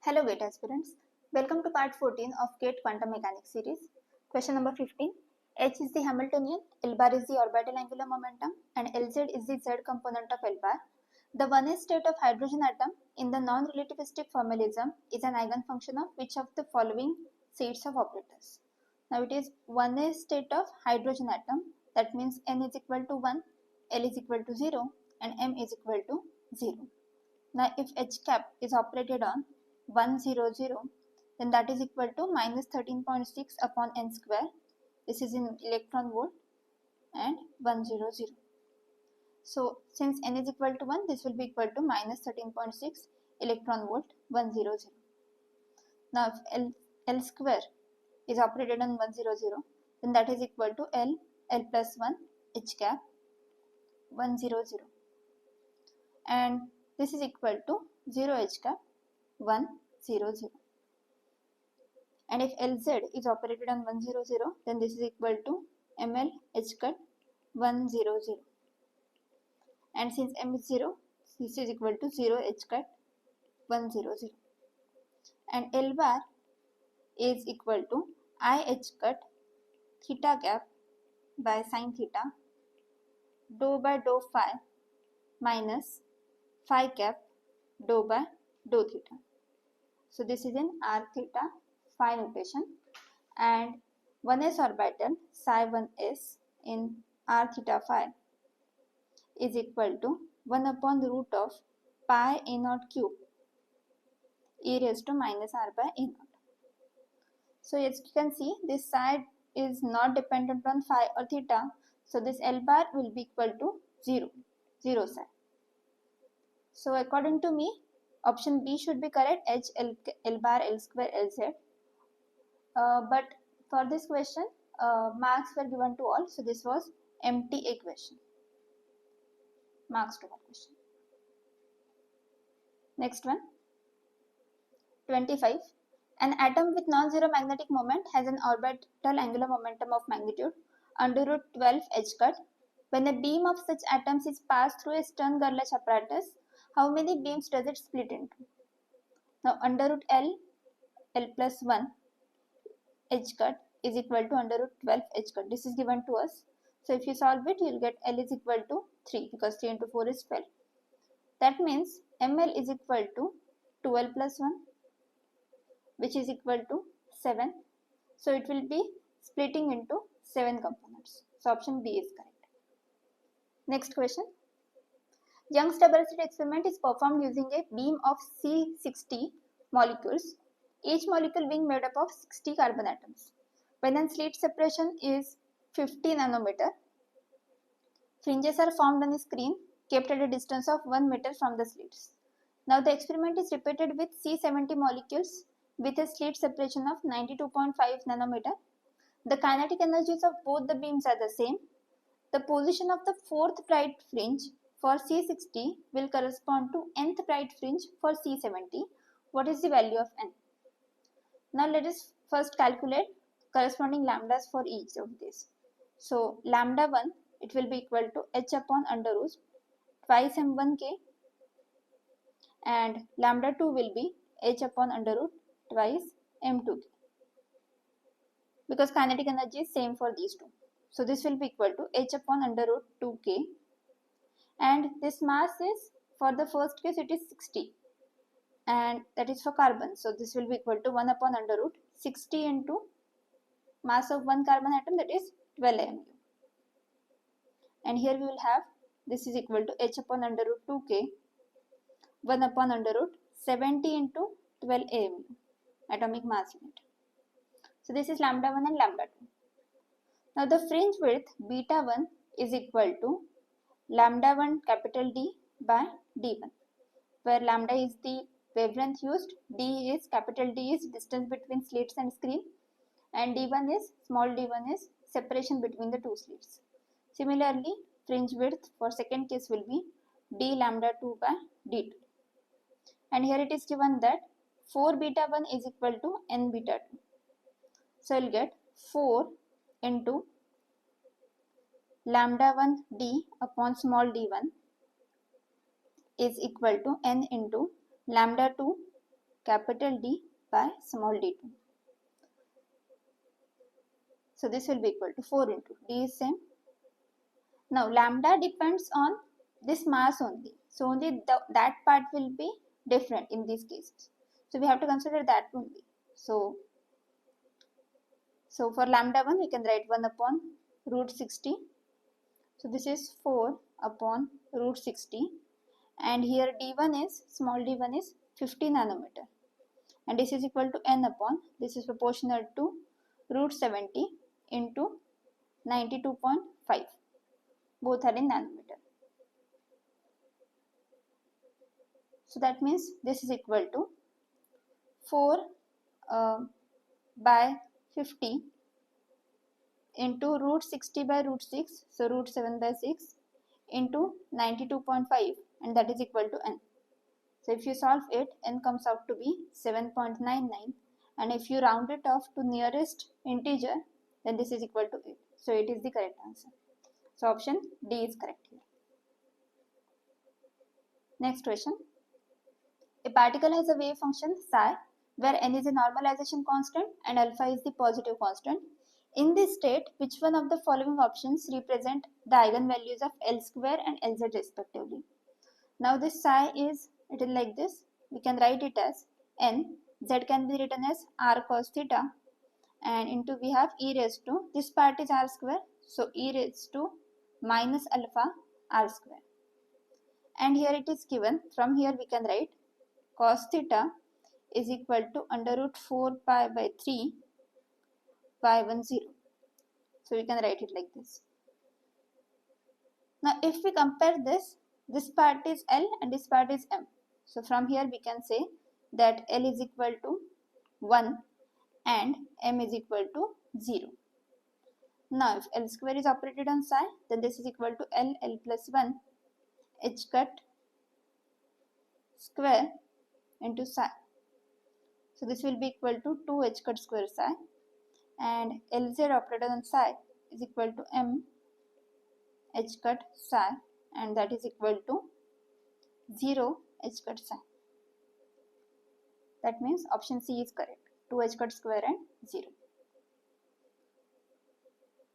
Hello GATE aspirants, welcome to part 14 of GATE quantum mechanics series. Question number 15. H is the Hamiltonian, L bar is the orbital angular momentum and Lz is the z component of L bar. The 1s state of hydrogen atom in the non-relativistic formalism is an eigenfunction of which of the following sets of operators. Now it is 1s state of hydrogen atom, that means n is equal to 1, L is equal to 0 and m is equal to 0. Now if H cap is operated on 100, then that is equal to minus 13.6 upon n square. This is in electron volt and 100. So since n is equal to 1, this will be equal to minus 13.6 electron volt 100. Now if L square is operated on 100, then that is equal to L plus 1 H cap 100. And this is equal to 0 H cap 100. And if Lz is operated on 100, then this is equal to ml H cut 100. And since m is 0, this is equal to 0 H cut 100. And L bar is equal to I H cut theta cap by sin theta dou by dou phi minus phi cap dou by dou theta. So this is in r theta phi notation, and 1s orbital psi 1s in r theta phi is equal to 1 upon the root of pi a naught cube e raised to minus r by a naught. So as you can see, this side is not dependent on phi or theta, so this L bar will be equal to 0 psi. So according to me, option B should be correct, H, L bar, L square, Lz. But for this question, marks were given to all, so this was empty a question. Marks to that question. Next one, 25. An atom with non-zero magnetic moment has an orbital angular momentum of magnitude under root 12 H cut. When a beam of such atoms is passed through a Stern-Gerlach apparatus, how many beams does it split into? Now under root L plus 1 H cut is equal to under root 12 H cut. This is given to us. So if you solve it, you will get L is equal to 3 because 3 into 4 is 12. That means ML is equal to 12 plus 1, which is equal to 7. So it will be splitting into 7 components. So option B is correct. Next question. Young's double slit experiment is performed using a beam of C60 molecules, each molecule being made up of 60 carbon atoms. When a slit separation is 50 nanometer, fringes are formed on a screen kept at a distance of 1 meter from the slits. Now the experiment is repeated with C70 molecules with a slit separation of 92.5 nanometer. The kinetic energies of both the beams are the same. The position of the fourth bright fringe for C60 will correspond to nth bright fringe for C70. What is the value of n? Now let us first calculate corresponding lambdas for each of these. So lambda 1, it will be equal to h upon under root twice m1k, and lambda 2 will be h upon under root twice m2k, because kinetic energy is same for these two. So this will be equal to h upon under root 2k, and this mass is, for the first case it is 60, and that is for carbon. So this will be equal to 1 upon under root 60 into mass of one carbon atom, that is 12 AMU. And here we will have, this is equal to h upon under root 2k 1 upon under root 70 into 12 AMU, atomic mass unit. So this is lambda 1 and lambda 2. Now the fringe width beta 1 is equal to lambda 1 capital D by D1, where lambda is the wavelength used, D is capital D is distance between slits and screen, and D1 is, small d1 is separation between the two slits. Similarly, fringe width for second case will be D lambda 2 by D2. And here it is given that 4 beta 1 is equal to n beta 2. So you'll get 4 into lambda 1 D upon small d1 is equal to n into lambda 2 capital D by small d2. So this will be equal to 4 into D is same. Now lambda depends on this mass only. So only that part will be different in these cases. So we have to consider that only. So for lambda 1 we can write 1 upon root 60. So this is 4 upon root 60. And here d1 is, small d1 is 50 nanometer. And this is equal to n upon, this is proportional to root 70 into 92.5. Both are in nanometer. So that means this is equal to 4 by 50 into root 60 by root 6, so root 7 by 6 into 92.5, and that is equal to n. So if you solve it, n comes out to be 7.99, and if you round it off to nearest integer, then this is equal to 8. So it is the correct answer. So option D is correct here. Next question. A particle has a wave function psi where n is a normalization constant and alpha is the positive constant. In this state, which one of the following options represent the eigenvalues of L square and Lz respectively? Now this psi is written like this. We can write it as n. Z can be written as r cos theta, and into we have e raised to, this part is r square, so e raised to minus alpha r square. And here it is given, from here we can write cos theta is equal to under root 4 pi by 3 pi 1 0. So we can write it like this. Now if we compare this part is L and this part is M. So from here we can say that L is equal to 1 and M is equal to 0. Now if L square is operated on psi, then this is equal to L plus 1 h cut square into psi. So this will be equal to 2 h cut square psi, and Lz operated on psi is equal to M h cut psi, and that is equal to 0 h cut psi. That means option C is correct, 2 h cut square and 0.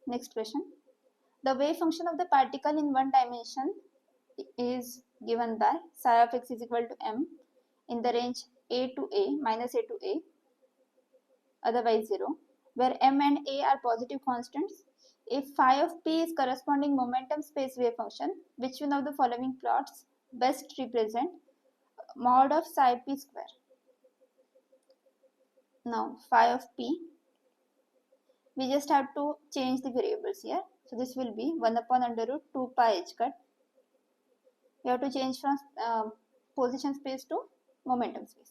Next question. The wave function of the particle in one dimension is given by psi of x is equal to m in the range a to a, minus a to a, otherwise 0, where m and a are positive constants. If phi of p is corresponding momentum space wave function, which one of the following plots best represent mod of psi p square? Now phi of p, we just have to change the variables here. So this will be 1 upon under root 2 pi h cut. We have to change from position space to momentum space.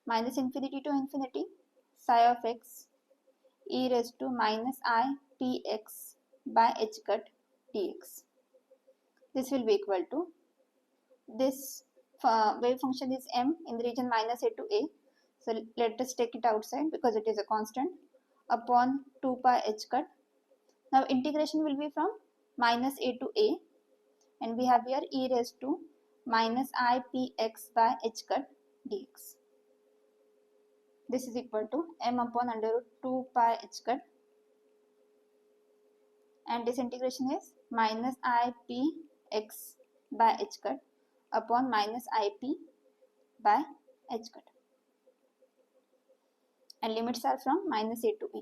Minus infinity to infinity, psi of x e raised to minus I px by h cut dx. This will be equal to, this wave function is m in the region minus a to a. So let us take it outside because it is a constant, upon 2 pi h cut. Now integration will be from minus a to a, and we have here e raised to minus I px by h cut dx. This is equal to m upon under root 2 pi h cut, and this integration is minus I px by h cut upon minus ip by h cut, and limits are from minus a to a.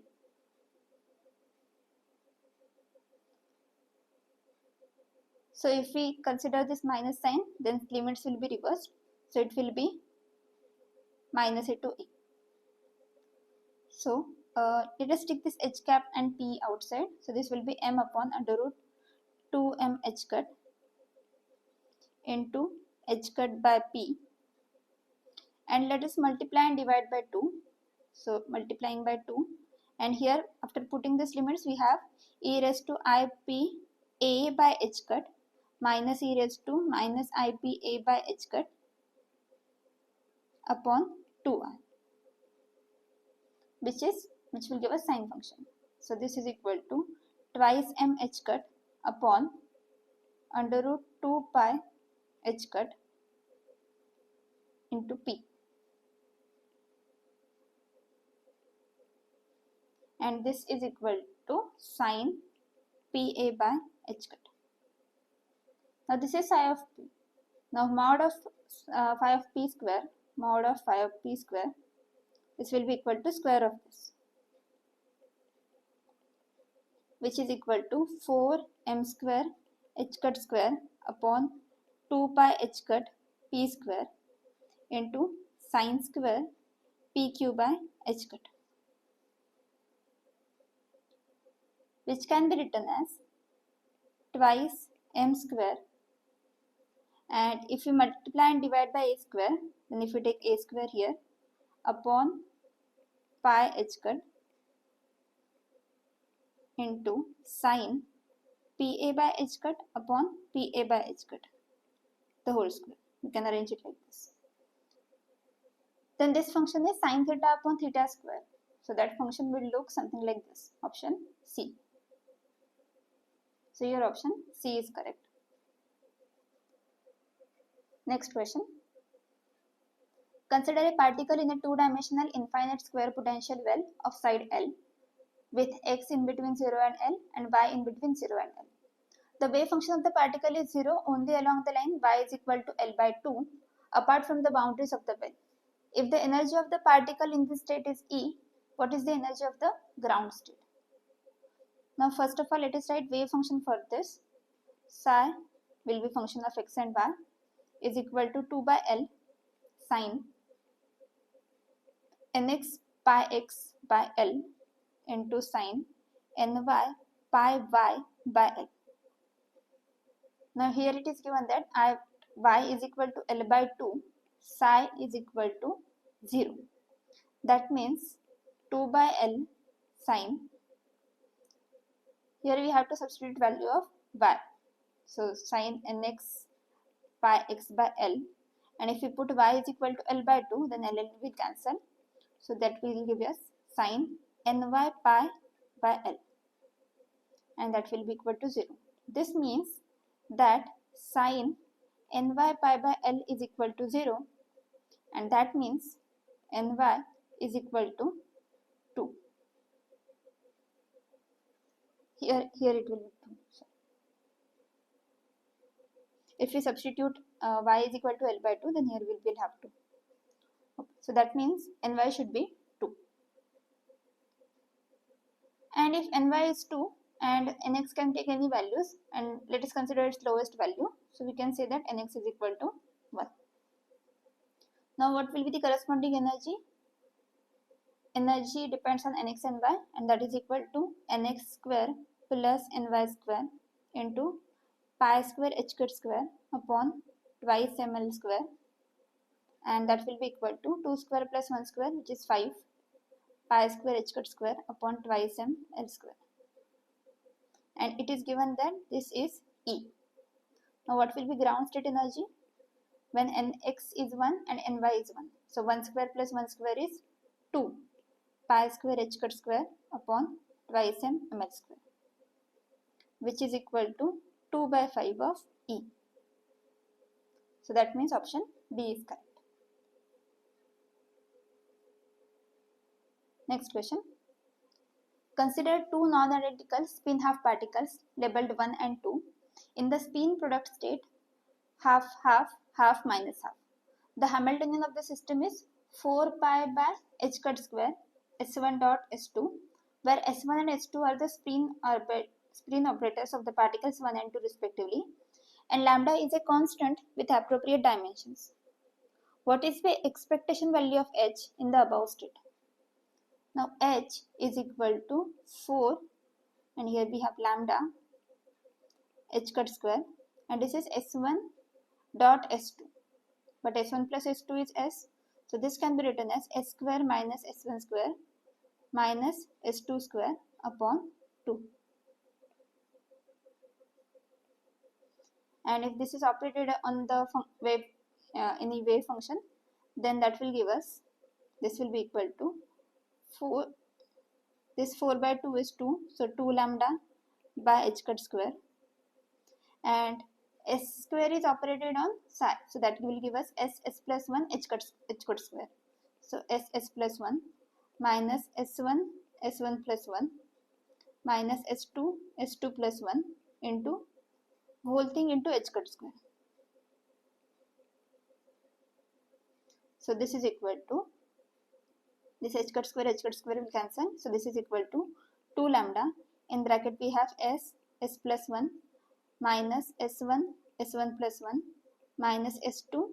So if we consider this minus sign, then limits will be reversed. So it will be minus a to a. So let us take this h cap and p outside. So this will be m upon under root 2m h cut into h cut by p. And let us multiply and divide by 2. So multiplying by 2. And here after putting these limits, we have e raised to ip a by h cut minus e raised to minus ip a by h cut upon 2r, which will give us sine function. So this is equal to twice m h cut upon under root 2 pi h cut into p. and this is equal to sine PA by h cut. Now this is psi of p. Now mod of phi of p square, this will be equal to square of this, which is equal to 4m square h cut square upon 2 pi h cut p square into sine square pq by h cut, which can be written as twice m square, and if you multiply and divide by a square, then if you take a square here upon pi h cut into sine PA by h cut upon PA by h cut, the whole square. You can arrange it like this. Then this function is sine theta upon theta square. So that function will look something like this. Option C. So your option C is correct. Next question. Consider a particle in a two-dimensional infinite square potential well of side L with x in between 0 and L and y in between 0 and L. The wave function of the particle is 0 only along the line y is equal to L by 2 apart from the boundaries of the well. If the energy of the particle in this state is E, what is the energy of the ground state? Now first of all, let us write wave function for this. Psi will be function of x and y is equal to 2 by L sine nx pi x by L into sine ny pi y by L. Now here it is given that y is equal to L by 2, psi is equal to 0. That means 2 by L sine. Here we have to substitute value of y. So sine nx pi x by L, and if we put y is equal to L by 2, then L will cancel. So that will give us sine ny pi by L, and that will be equal to 0. This means that sine ny pi by L is equal to 0, and that means ny is equal to 2. Here it will be 2. If we substitute y is equal to L by 2, then here we will have 2. Okay. So that means ny should be 2. And if ny is 2 and nx can take any values, and let us consider its lowest value, so we can say that nx is equal to 1. Now what will be the corresponding energy? Energy depends on nx and y, and that is equal to nx square plus ny square into pi square h cut square upon twice ml square, and that will be equal to 2 square plus 1 square, which is 5, pi square h cut square upon twice ml square. And it is given that this is E. Now what will be ground state energy? When nx is 1 and ny is 1. So 1 square plus 1 square is 2, pi square h cut square upon twice ml square, which is equal to 2 by 5 of E. So that means option B is correct. Next question. Consider two non-identical spin half particles labeled 1 and 2 in the spin product state half half half minus half. The Hamiltonian of the system is 4 pi by h cut square s1 dot s2, where s1 and s2 are the spin operators of the particles 1 and 2 respectively, and lambda is a constant with appropriate dimensions. What is the expectation value of h in the above state? Now h is equal to 4, and here we have lambda h cut square, and this is s1 dot s2, but s1 plus s2 is s, so this can be written as s square minus s1 square minus s2 square upon 2. And if this is operated on the wave any wave function, then that will give us, this will be equal to 4, this 4 by 2 is 2, so 2 lambda by h cut square, and s square is operated on psi, so that will give us s plus 1 h cut square, so s plus 1 minus s1 S1 plus 1 minus S2 plus 1 into whole thing into h cut square. So this is equal to, this h cut square will cancel. So this is equal to 2 lambda. In bracket we have s plus 1 minus s1 plus 1 minus s2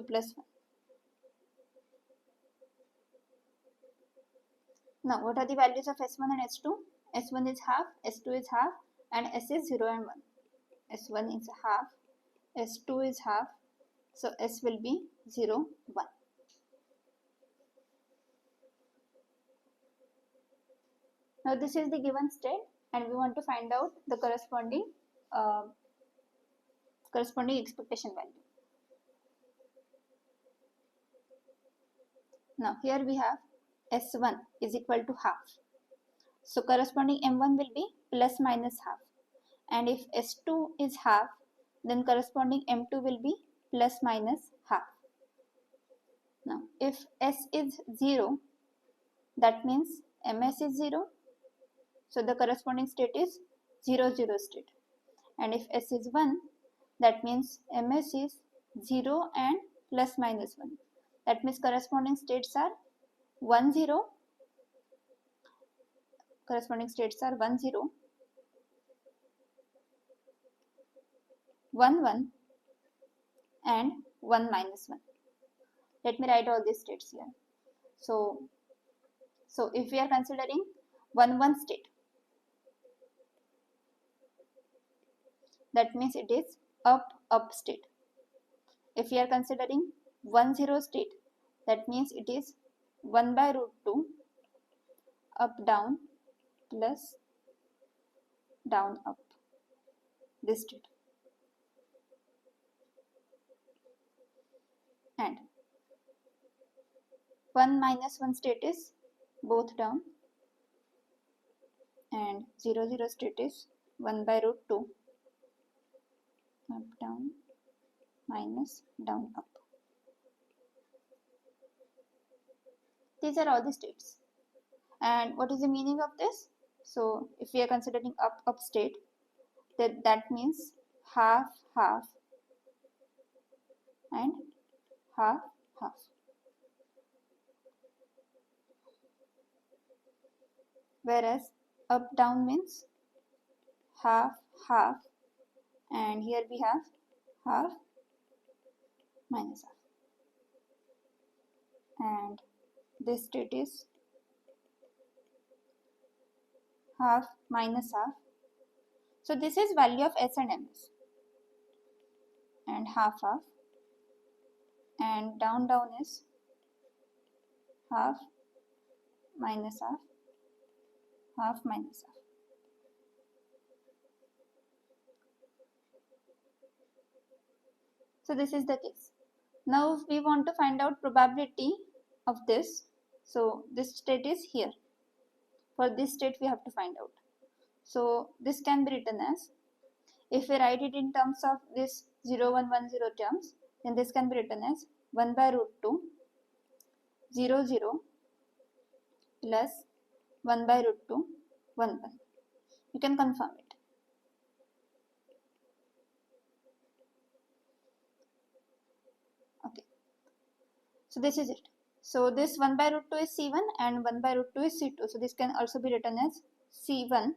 plus 1. Now what are the values of s1 and s2? S1 is half, s2 is half, and s is 0 and 1. S1 is half, S2 is half, so S will be 0, 1. Now this is the given state and we want to find out the corresponding expectation value. Now here we have S1 is equal to half. So corresponding M1 will be plus minus half. And if S2 is half, then corresponding M2 will be plus minus half. Now if S is 0, that means MS is 0. So the corresponding state is 0, 0 state. And if S is 1, that means MS is 0 and plus minus 1. That means corresponding states are 1, 0. Corresponding states are 1, 0, 1, 1 and 1 minus 1. Let me write all these states here. So if we are considering 1, 1 state, that means it is up state. If we are considering 1, 0 state, that means it is 1 by root 2 up down plus down up, this state. And 1 minus 1 state is both down, and 0, 0 state is 1 by root 2 up down minus down up. These are all the states. And what is the meaning of this? So if we are considering up state, that means half half and half half. Whereas up down means half half, and here we have half minus half, and this state is half minus half. So this is value of S and MS, and half half, and down is half minus half, half minus half. So this is the case. Now we want to find out probability of this. So this state is here. For this state we have to find out. So this can be written as, if we write it in terms of this 0, 1, 1, 0 terms, then this can be written as 1 by root 2 0, 0 plus 1 by root 2 1, 1. You can confirm it. Okay. So this is it. So this 1 by root 2 is C1 and 1 by root 2 is C2. So this can also be written as C1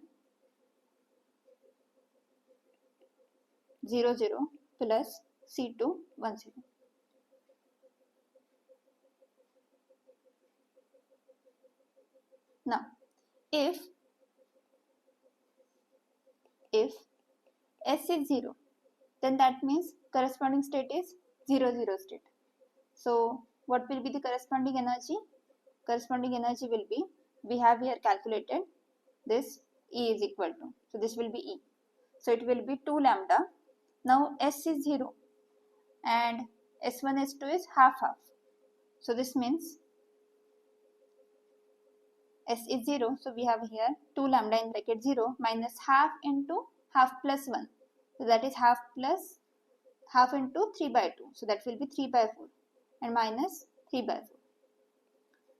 0, 0 plus C2 1, 0. Now if S is 0, then that means corresponding state is 0, 0 state. So what will be the corresponding energy? Corresponding energy will be, we have here calculated this E is equal to, so this will be E. So it will be 2 lambda. Now S is 0 and S1, S2 is half half. So this means S is 0, so we have here 2 lambda in bracket 0 minus half into half plus 1. So that is half plus half into 3 by 2. So that will be 3 by 4 and minus 3 by 4.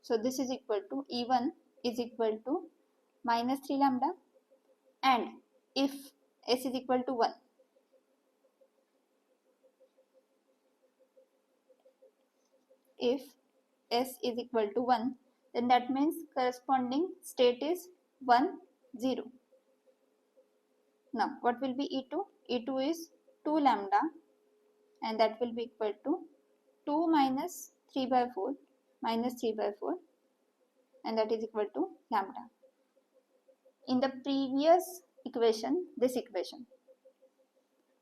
So this is equal to E1 is equal to minus 3 lambda, and if s is equal to 1, if s is equal to 1, then that means corresponding state is 1, 0. Now what will be E2? E2 is 2 lambda, and that will be equal to 2 minus 3 by 4 minus 3 by 4, and that is equal to lambda. In the previous equation, this equation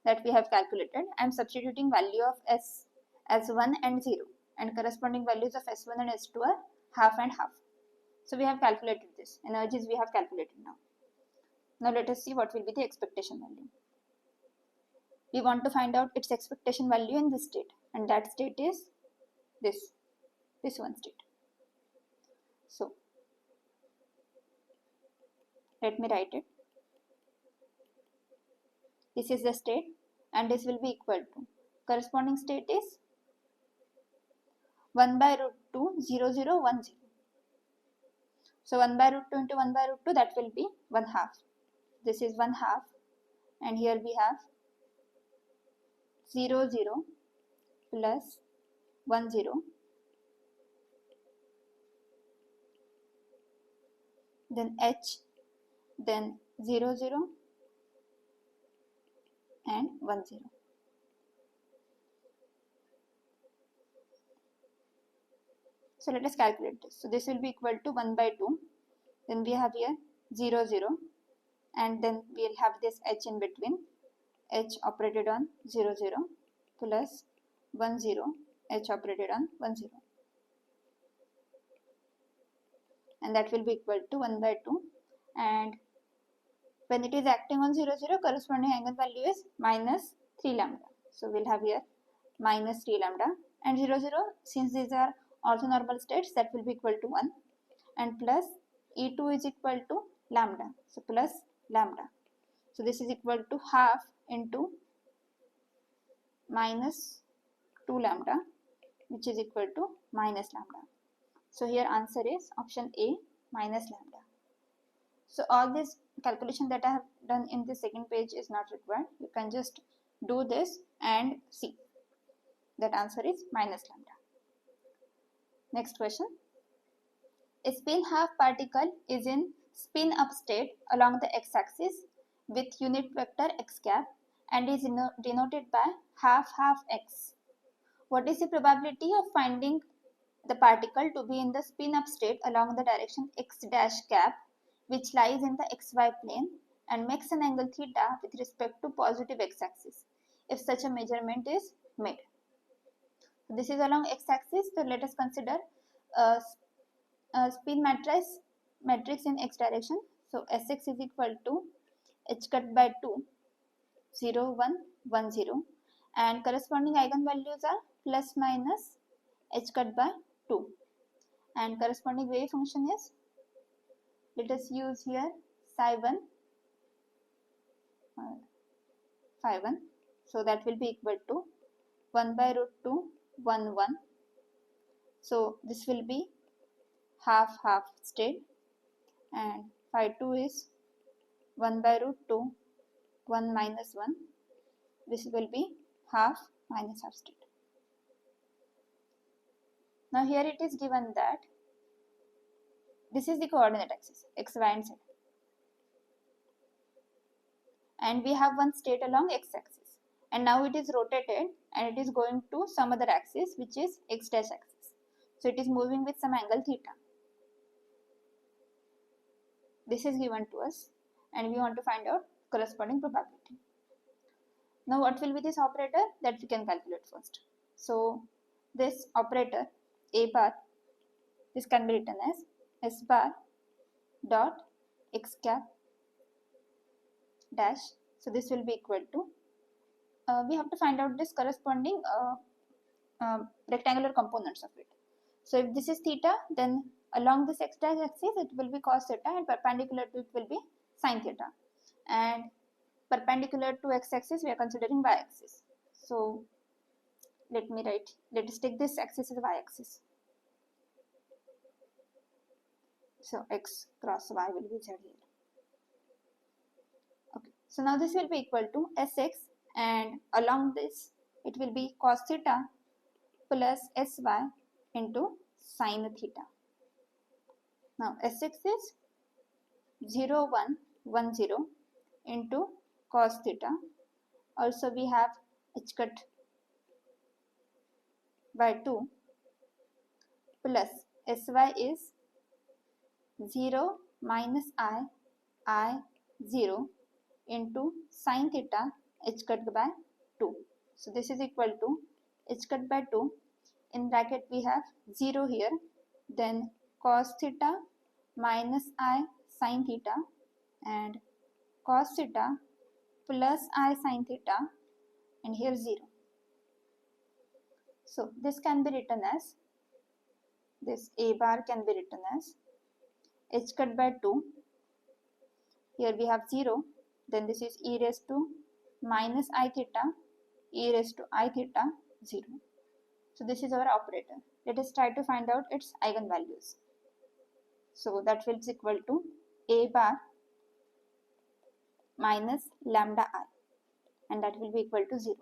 that we have calculated, I am substituting value of s as 1 and 0, and corresponding values of s1 and s2 are half and half. So we have calculated this. Energies we have calculated now. Now let us see what will be the expectation value. We want to find out its expectation value in this state, and that state is this one state. So let me write it. This is the state, and this will be equal to, corresponding state is 1 by root 2, 0, 0, 1, 0. So 1 by root 2 into 1 by root 2, that will be 1 half. This is 1 half, and here we have 0, 0 plus 1, 0. Then h, then 0, 0 and 1, 0. So let us calculate this. So this will be equal to 1 by 2. Then we have here 0, 0, and then we will have this h in between, h operated on 0, 0 plus 1, 0, h operated on 1, 0. And that will be equal to 1 by 2, and when it is acting on 0, 0, corresponding eigenvalue is minus 3 lambda. So we'll have here minus 3 lambda, and 0, 0, since these are orthonormal states, that will be equal to 1, and plus E2 is equal to lambda, so plus lambda. So this is equal to half into minus 2 lambda, which is equal to minus lambda. So here answer is option A, minus lambda. So all this calculation that I have done in the second page is not required. You can just do this and see. That answer is minus lambda. Next question. A spin half particle is in spin up state along the x-axis with unit vector x cap and is denoted by half half x. What is the probability of finding the particle to be in the spin up state along the direction x dash cap, which lies in the xy plane and makes an angle theta with respect to positive x-axis if such a measurement is made? So this is along x-axis, so let us consider a spin matrix in x direction. So Sx is equal to h cut by 2, 0, 1, 1, 0, and corresponding eigenvalues are plus minus h cut by 2, and corresponding wave function is, let us use here psi 1, phi 1. So that will be equal to 1 by root 2, 1, 1. So this will be half half state, and phi 2 is 1 by root 2, 1 minus 1. This will be half minus half state. Now here it is given that this is the coordinate axis x, y and z, and we have one state along x axis, and now it is rotated and it is going to some other axis which is x dash axis. So it is moving with some angle theta. This is given to us, and we want to find out corresponding probability. Now what will be this operator that we can calculate first? So this operator a bar, this can be written as s bar dot x cap dash. So this will be equal to, we have to find out this corresponding rectangular components of it. So if this is theta, then along this x dash axis it will be cos theta, and perpendicular to it will be sin theta, and perpendicular to x axis we are considering y axis. So let us take this axis as y axis. So x cross y will be z here. Okay, so now this will be equal to sx, and along this it will be cos theta plus sy into sin theta. Now sx is 0, 1, 1, 0 into cos theta. Also we have h cut by 2 plus sy is 0 minus I 0 into sin theta h cut by 2. So this is equal to h cut by 2. In bracket we have 0 here, then cos theta minus I sin theta and cos theta plus I sin theta, and here 0. So this can be written as, this a bar can be written as h cut by 2. Here we have 0, then this is e raised to minus I theta, e raised to I theta 0. So this is our operator. Let us try to find out its eigenvalues. So that will be equal to a bar minus lambda I, and that will be equal to 0.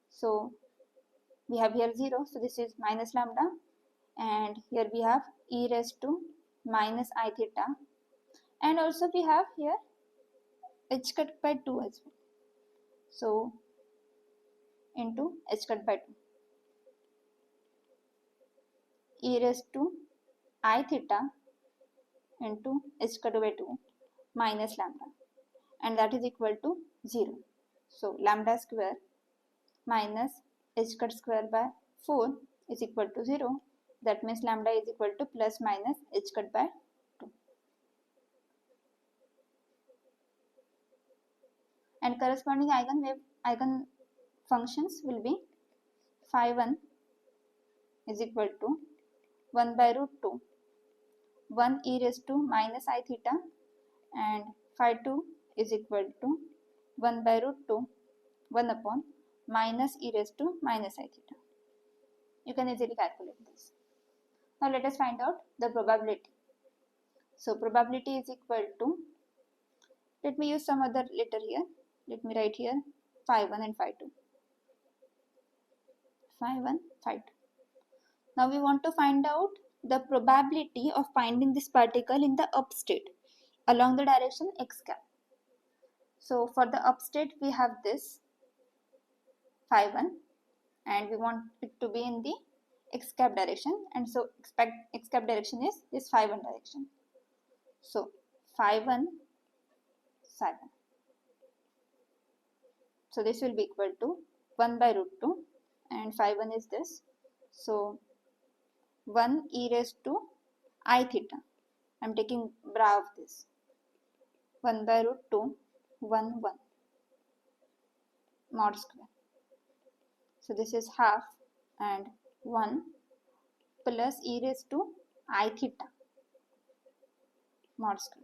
So we have here 0, so this is minus lambda, and here we have e raised to minus I theta, and also we have here h cut by 2 as well. So into h cut by 2, e raised to I theta into h cut by 2 minus lambda, and that is equal to 0. So lambda square minus h cut square by 4 is equal to 0. That means lambda is equal to plus minus h cut by 2. And corresponding eigen functions will be phi 1 is equal to 1 by root 2 1 e raised to minus I theta, and phi 2 is equal to 1 by root 2 1 upon minus e raised to minus I theta. You can easily calculate this. Now let us find out the probability. So probability is equal to, let me use some other letter here. Let me write here phi 1 and phi 2. Phi 1, phi 2. Now we want to find out the probability of finding this particle in the up state along the direction x cap. So for the up state we have this phi 1, and we want it to be in the x cap direction, and so x cap direction is this phi 1 direction. So phi 1 psi 1. So this will be equal to 1 by root 2, and phi 1 is this. So 1 e raised to I theta. I am taking bra of this. 1 by root 2 1 1 mod square. So this is half, and 1 plus e raised to I theta mod square,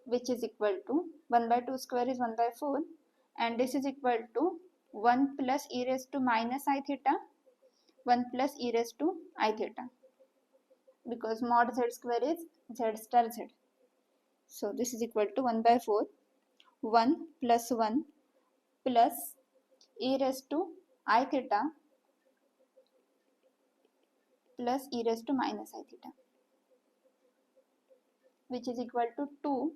which is equal to 1 by 2 square is 1 by 4, and this is equal to 1 plus e raised to minus I theta 1 plus e raised to I theta, because mod z square is z star z. So this is equal to 1 by 4 1 plus 1 plus e raised to I theta plus e raised to minus I theta, which is equal to 2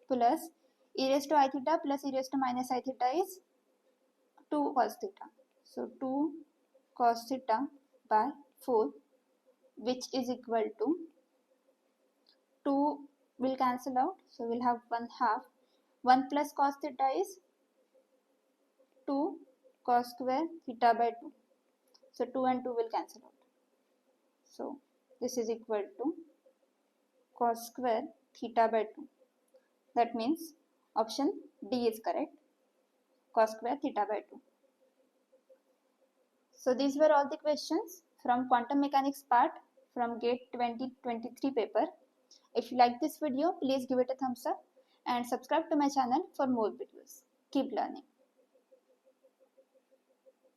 plus e raised to I theta plus e raised to minus I theta is 2 cos theta. So 2 cos theta by 4, which is equal to 2 will cancel out, so we'll have 1 half. 1 plus cos theta is 2 cos square theta by 2. So 2 and 2 will cancel out. So this is equal to cos square theta by 2. That means option D is correct, cos square theta by 2. So these were all the questions from quantum mechanics part from GATE 2023 paper. If you like this video, please give it a thumbs up and subscribe to my channel for more videos. Keep learning.